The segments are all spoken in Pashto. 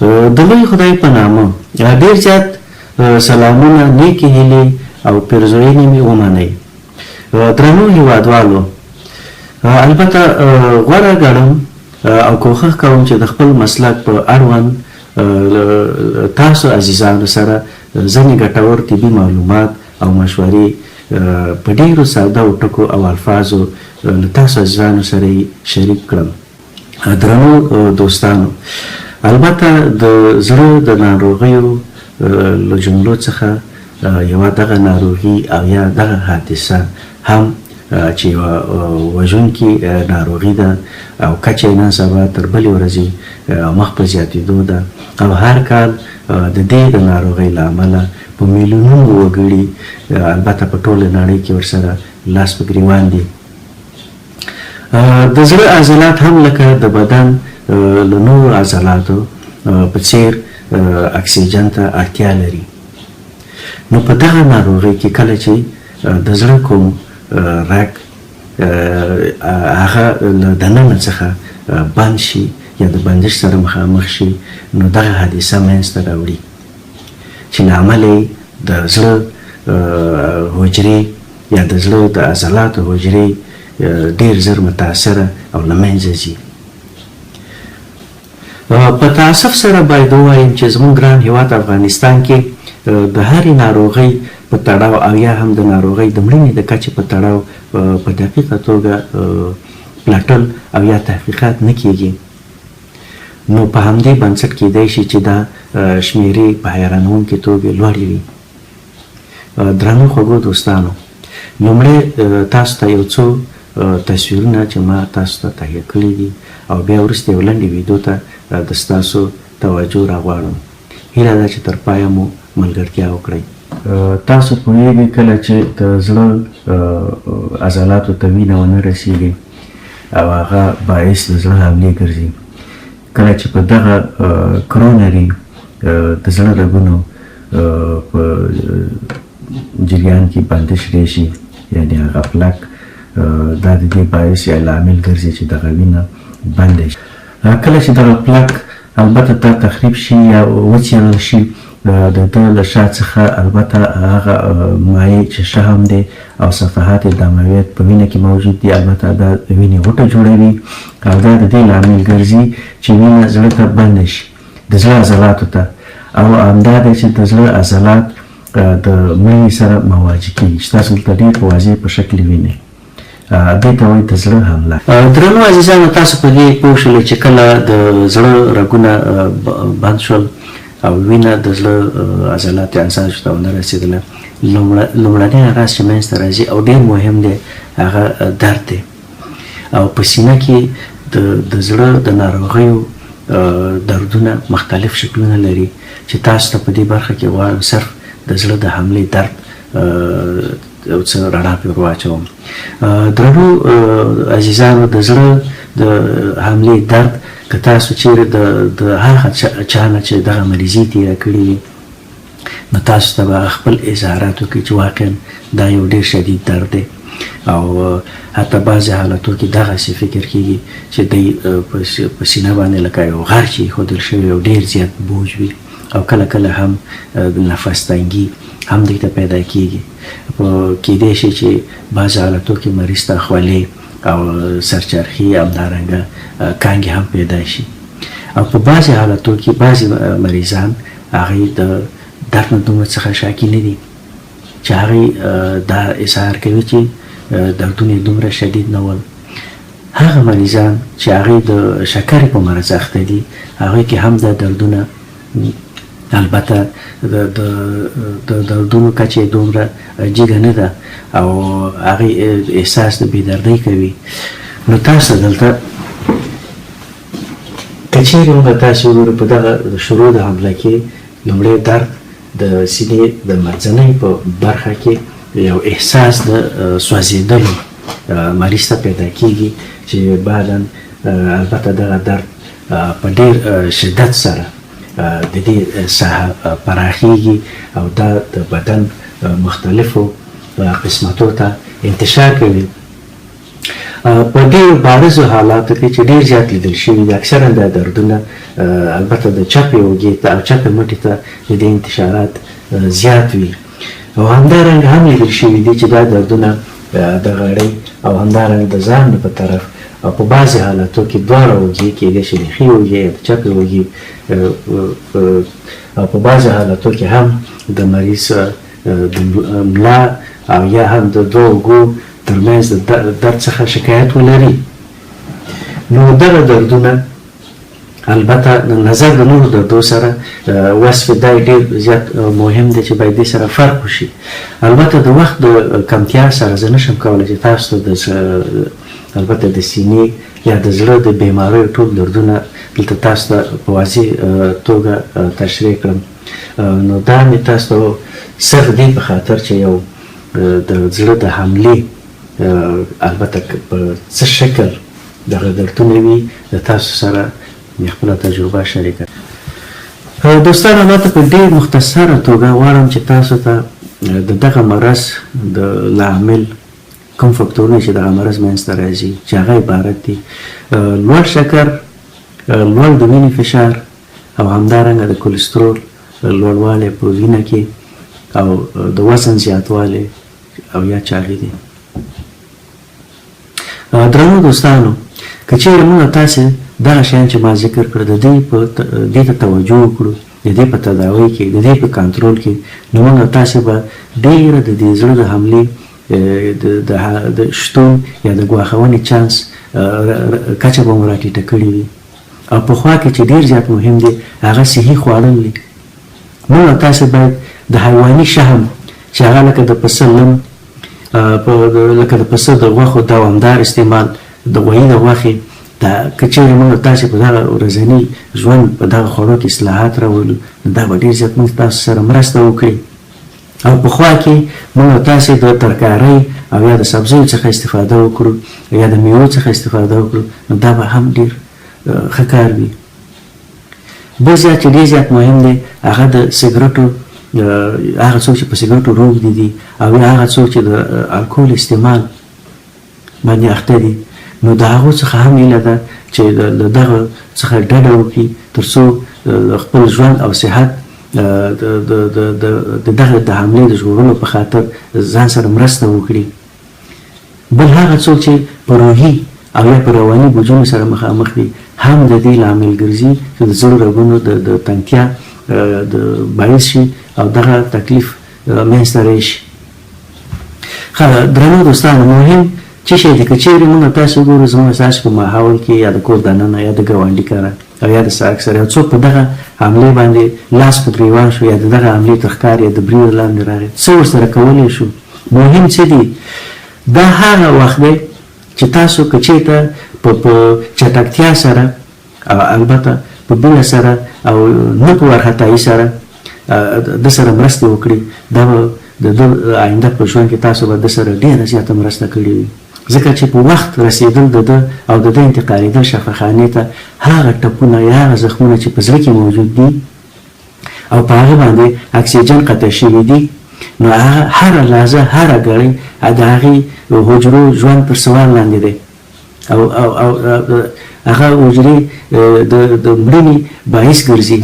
د لوی خدای په نامه ډېر زیات سلامونه، نیکې هیلې او پیرزوینې مې ومنئ. درنو هیوادوالو، البته غوره ګڼم او کوښښ کوم چې د خپل مسلک په اړوند تاسو عزیزانو سره ځینې ګټور طبي معلومات او مشورې په ډېرو ساده او ټکو او الفاظو له تاسو عزیزانو سره یې شریک کړم. درنو دوستانو، البته د زړه د ناروغیو له جملو څخه یوه دغه ناروغي او یا دغه حادثه هم چې یوه وژونکې ناروغي ده او کچه یې نن سبا تر بلې ورځې مخ په زیاتېدو ده او هر کال د دې د ناروغۍ له امله په میلیونونو وګړي البته په ټوله نړۍ کې ورسره لاس په ګریوان دي. د زړه عضلات هم لکه د بدن له نورو عضلاتو په څېر اکسیجن ته اړتیا لري. نو په دغه ناروغۍ کې کله چې د زړه کوم رګ هغه له دننه څخه بند شي یا د بندش سره مخامخ شي، نو دغه حادثه منځته راوړي چې له امله یې د زړه حجرې یا د زړه د عضلاتو حجرې ډېر ژر متاثره او له منځه ځي. په تاسف سره باید ووایم چې زموږ ګران هېواد افغانستان کې د هرې ناروغۍ په تړاو او یا هم د ناروغۍ د مړینې د کچې په تړاو په دقیقه توګه پلټل او یا تحقیقات نه کیږي. نو په همدې بنسټ کیدای شي چې دا شمیرې په حیرانوونکې توګه لوړې وي. درنو خوږو دوستانو، لومړی تاسو ته یو څو تصویرونه چې ما تاسو ته تهیه کړي دي او بیا وروسته یو لنډې ویډیو ته د ستاسو توجه راغواړم. هیله ده چې تر پایه مو ملګرتیا وکړئ. تاسو پوهیږئ کله چې د زړه عضلاتو ته وینه ونه رسیږي او هغه باعث د زړه حملې ګرځي، کله چې په دغه کرونري د زړه رګونو په جریان کې بندش راشي، یعنی هغه پلک، دا د دې باعث یا لامل ګرځي چې دغه وینه بنده شي. کله چې دغه پلک البته دا تخریب شي یا وڅېړل شي، د ده له شا څخه البته هغه مایع چې شحم دی او صفحات دمویت په وینه کې موجود دي، البته دا د وینې غوټه جوړوي او دا د دې لامل ګرځي چې وینه زړه ته بنده شي، د زړه عضلاتو ته، او همدا دی چې د زړه عضلات د مړینې سره مواجه کېږي چې تاسو دلته ډېر په واضح په شکل وینئ. دې ته وایي د زړه حمله. درنو عزیزانو، تاسو په دې پوه شولئ چې کله د زړه رګونه بند شول او وینه د زړه عضلاتو انساجو ته ونه رسېدله، لومړنی راز چې منځته راځي او ډېر مهم دی هغه درد دی. او په سینه کې د زړه د ناروغیو دردونه مختلف شکلونه لري چې تاسو ته په دې برخه کې غواړم صرف د زړه د حملې درد یو څه رڼا پرې ور واچوم. درنو عزیزانو، د زړه د حملې درد که تاسو چیرې د هغه چا نه چې دغه مریضي تېره کړې وي، نو تاسو ته به خپل اظهارات وکړي چې واقعا دا یو ډېر شدید درد دی، او حتی بعضې حالتو کې دغسې فکر کېږي چې دی په سینه باندې لکه یو غر چې ایښودل شوی او ډېر زیات بوج وي، او کله کله هم نفس تنګي هم دوی ته پیدا کېږي. کېدای شي چې بعضې حالتو کې مریض ته خولې او سرچرخي همدارنګه کانګې هم پیدا شي، او په بعضې حالتو کې بعضې مریضان هغوی د درد نه دومره څخه شاکي نه دي چې هغوی دا اظهار کوي چې دردونه یې دومره شدید نه ول. هغه مریضان چې هغوی د شکرې په مرض اخته دي، هغوی کې هم دا دردونه البته د دردونو کچه دومره جګه نه ده او هغوی احساس د بېدردۍ کوي. نو تاسو دلته که چیرې موږ تاسو وګورو په دغه شروع د حمله کې لومړی درد د سینې د منځنۍ په برخه کې یو احساس د سوځېدلو مریض ته پیدا کېږي چې بعدا البته دغه درد په ډېر شدت سره د دې ساحه پراخیږي او دا د بدن مختلفو قسمتو ته انتشار کوي. په ډېرو بارزو حالاتو کې چې ډېر زیات لیدل شوي دي اکثرا دا دردونه البته د چپې اوږې ته او چپې مټې ته د دې انتشارات زیات وي او همدارنګه هم لیدل شوي دي چې دا دردونه د غړۍ او همدارنګه د ځان په طرف او په بعضې حالاتو کې دواړه اوږې کېدای شي د ښي اوږې یا د چپې اوږې او په بعضې حالاتو کې هم د مریض د ملا او یا هم د دوه اوږو ترمنځ د درد څخه شکایت ولري. نو دغه دردونه البته د نظر د نورو دردو سره وصف دا ډېر زیات مهم دی چې باید دې سره فرق وشي. البته د وخت د کمتیا سره زه نشم کولی چې تاسو ته البته د سینې یا د زړه د بیماریو ټول دردونه دلته تاسو ته په واضح توګه تشریح کړم. نو دا مې تاسو ته صرف دې په خاطر چې یو د زړه د حملې البته په څه شکل دغه دردونه وي د تاسو سره مې خپله تجربه شریکه. دوستانو ما ته په ډېر مختصره توګه غواړم چې تاسو ته د دغه مرض د لامل کوم فکتورونه چې دغه مرض منځته راځي چې هغه عبارت دي لوړ شکر، لوړ د وینې فشار او همدارنګه د کلسترول لوړوالی په وینه کې او د وزن زیاتوالی او یا چاغي دي. درنو دوستانو که چیرې موږ تاسې دغه شیان چې ما ذکر کړ د دې ته توجه وکړو، د دې په تداوی کې، د دې په کنټرول کې، نو موږ تاسې به ډېره د دې زړه د حملې د شتون یا د ګواښونې چانس کچه به مو راټیټه کړې وي. او پخوا کې چې ډېر زیات مهم دی هغه صحي خوړل دي. موږ تاسې باید د حیواني شهم چې هغه لکه د پسه لم، لکه د پسه د غوښو دوامدار استعمال، د غویي د غوښې که چیرې موږ تاسې په دغه ورځني ژوند په دغه خوړو کې اصلاحات راولو نو دا به ډېر زیات موږ تاسو سره مرسته وکړي. او پخوا کې موږ تاسې د ترکارۍ او یا د سبزیو څخه استفاده وکړو یا د میوو څخه استفاده وکړو نو دا به هم ډېر ښه کار وي. بل زیات چې ډېر زیات مهم دی هغه د سګرټو، هغه څوک چې په سګرټو روږدي دي او یا هغه څوک چې د الکول استعمال باندې اخته دي نو د هغو څخه هم هیله ده چې د دغه څخه ډډه وکړي تر څو خپل ژوند او صحت د دغه د حملې د ژغورلو په خاطر ځان سره مرسته وکړي. بل هغه څوک چې په روحي او یا په رواني بوجونو سره مخامخ دي هم د دې لامل ګرځي چې د زړه رګونو د تنګتیا باعث شي او دغه تکلیف منځته راشي. درنو دوستانو مهم څه شی دی که چیرې موږ تاسو ګورو زموږ ستاسو په ماحول کې یا د کور دننه یا د ګاونډي کره او یا د سړک سره یو څوک په دغه حملې باندې لاس په ګریوان شو یا د دغه حملې تر ښکار یا د برید لاندې راغی، څه ورسره کولی شو؟ مهم څه دي؟ دا هغه وخت دی چې تاسو که چېرته په چټکتیا سره او البته په بیړه سره او نه په وارخطایي سره د سره مرستې وکړي، دا به د ده آینده په ژوند کې تاسو به د سره ډېره زیاته مرسته کړې وي. ځکه چې په وخت رسېدل د ده او د ده انتقالېدل شفاخانې ته هغه ټپونه یا هغه زخمونه چې په زړه کې موجود دي او په هغه باندې اکسیجن قطع شوي دي نو هره لحظه هره ګړۍ د هغې حجرو ژوند پر سوال لاندې دی او هغه حجرې د مړینې باعث ګرځي.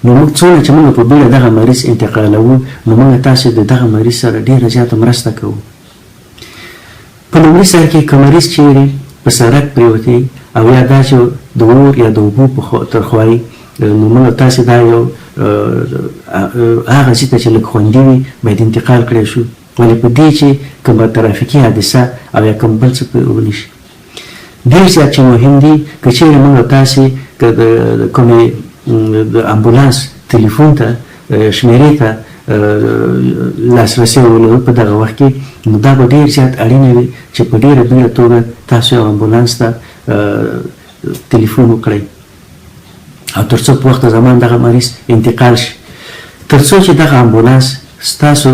نو موږ څومره چې موږ په بیړه دغه مریض انتقالوو نو موږ تاسې د دغه مریض سره ډېره زیاته مرسته کوو. په لومړي سر کې که مریض چیرې په سړک پرېوتی او یا دا چې د اور یا د اوبو تر خوایي نو موږ تاسې دا یو هغه ځای ته چې لږ خوندي وي باید انتقال کړی شو، ولې په دې چې کومه ترافیکي حادثه او یا کوم بل څه ونی شي. ډېر زیات چې مهم دي که چیرې موږ تاسې که د کومې د امبولانس تلیفون ته شمیرې ته لاسرسی ولرو په دغه وخت کې نو دا به ډېر زیات اړینه وي چې په ډېره بیړه توګه تاسو یو امبولانس ته تلیفون وکړئ او تر څو په وخت زمان دغه مریض انتقال شي، تر څو چې دغه امبولانس ستاسو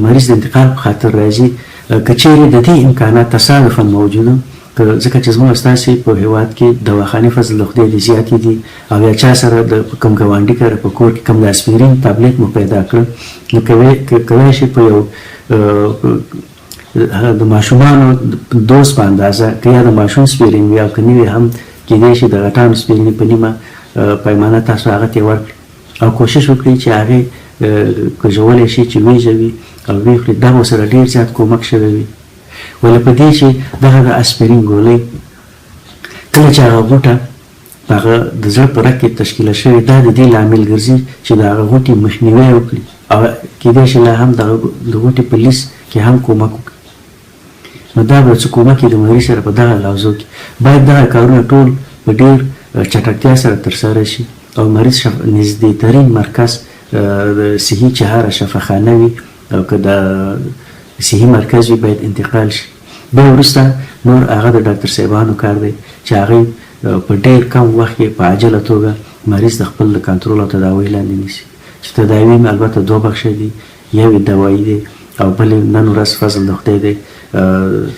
مریض د انتقال په خاطر راځي. که چیرې د دې امکانات تصادفا موجوده ځکه چې زموږ ستاسې په هېواد کې دواخانې فضل د خدای دې زیاتې دي او یا چا سره د کوم ګاونډي کره په کور کې کوم د اسپرین تابلیت مو پیدا کړ نو کولی شي په یو د ماشومانو دوست په اندازه که یا د ماشوم سپیرین وي او که نه وي هم کیدای شي د غټانو سپیرینې په نیمه پیمانه تاسو هغه ته ورکړئ او کوشش وکړئ چې هغې که ژولی شي چې ویژوي او ویې کړي دا به سره ډېر زیات کومک شوی وي ولې په دې چې دغه د اسپرین ګولۍ کله چې هغه غوټه په هغه د زړه په رګ کې تشکیله شوې دا د دې لامل ګرځي چې د هغه غوټې مخنیوی وکړي او کیدای شي لا هم د غوټې په لیست کې هم کومک وکړي نو دا به څه کومک یې د مریض سره په دغه لحظو کې باید دغه کارونه ټول په ډېر چټکتیا سره ترسره شي او مریض نږدې ترین مرکز د صحي چهاره شفاخانه وي او که د صحي مرکز وي باید انتقال شي بیا وروسته نور هغه د ډاکټر صاحبانو کار دی چې هغوی په ډېر کم وخت کې په عاجله توګه مریض د خپل د کنټرول او تداوۍ لاندې نیسي چې تداوي مې البته دوه بخشه دي یو یې دوایي دی او بل نن ورځ فضل د خدای دی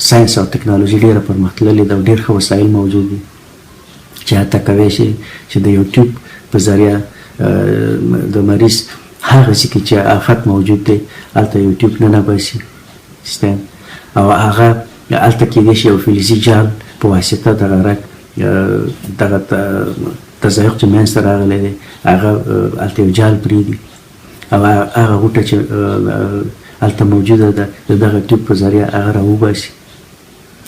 ساینس او ټکنالوژي ډېره پرمختللې ده او ډېر ښه وسایل موجود دي چې هلته کوی شي چې د یوټیوب په ذریعه د مریض هغه ځای کې چې آفت موجود دی هلته یوټیوب نه نباسي سیستم او هغه هلته کیدای شي یو فلزي جال په واسطه دغه رګ دغه تضایق چې منځته راغلی دی هغه هلته یو جال پرېږدي او هغه غوټه چې هلته موجوده ده د دغه ټیوب په ذریعه هغه راوباسي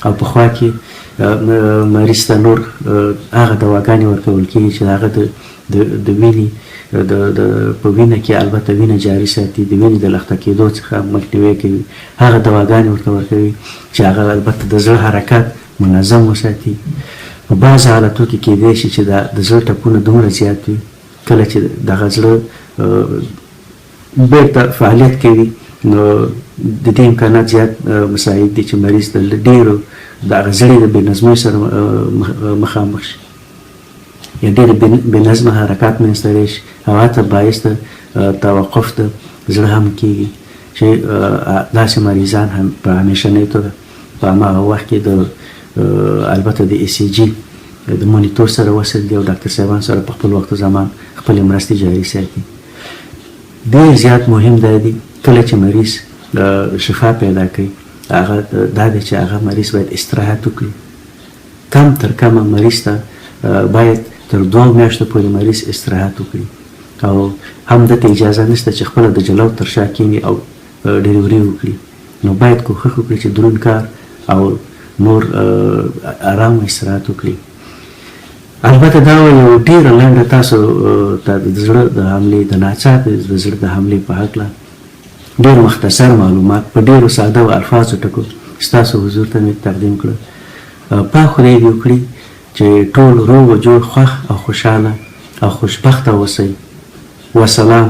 او په خوا کې مریض ته نور هغه دواګانې ورکول کېږي چې هغه د وینې په وینه کې البته وینه جاري ساتي د وینې د لخته کېدو څخه مخنیوی کوي هغه دواګانې ورته ورکوي چې هغه البته د زړه حرکات منظم وساتي په بعض حالتو کې کېدای شي چې د زړه ټپونه دومره زیات وي کله چې دغه زړه بیرته فعالیت کوي نو د دې امکانات زیات مساعد دي چې مریض د ډېرو دغه زړې د بېنظمۍ سره مخامخ شي یا ډېر بې نظمه حرکات منځته راشي او هلته باعث د توقف د زړه هم کېږي چې داسې مریضان هم په همیشنۍ توګه په هماغه وخت کې د البته د ای سی جي د مونیټور سره وصل دي او ډاکټر صاحبان سره په خپل وخت زمان خپلې مرستې جاري ساتي ډېر زیات مهم دا دي کله چې مریض شفا پیدا کوي هغه دا دی چې هغه مریض باید استراحت وکړي کم تر کمه مریض ته باید تر 2 میاشتو پورې مریض استراحت وکړي او هم دته اجازه نشته چې خپله د جلو تر شا کښېني او ډلیوري وکړي نو باید کوښښ وکړي چې دروند کار او نور آرام استراحت وکړي البته دا یو ډېره لنډه تاسو ته د زړه د حملې د ناڅاپي د زړه د حملې په هکله ډېر مختصر معلومات په ډېرو ساده و الفاظو ټکو ستاسو حضور ته مې تقدیم کړل پاک خدای دې وکړي چې ټول روغ و جوړ خوښ او خوشحاله او خوشبخته اوسئ وسلام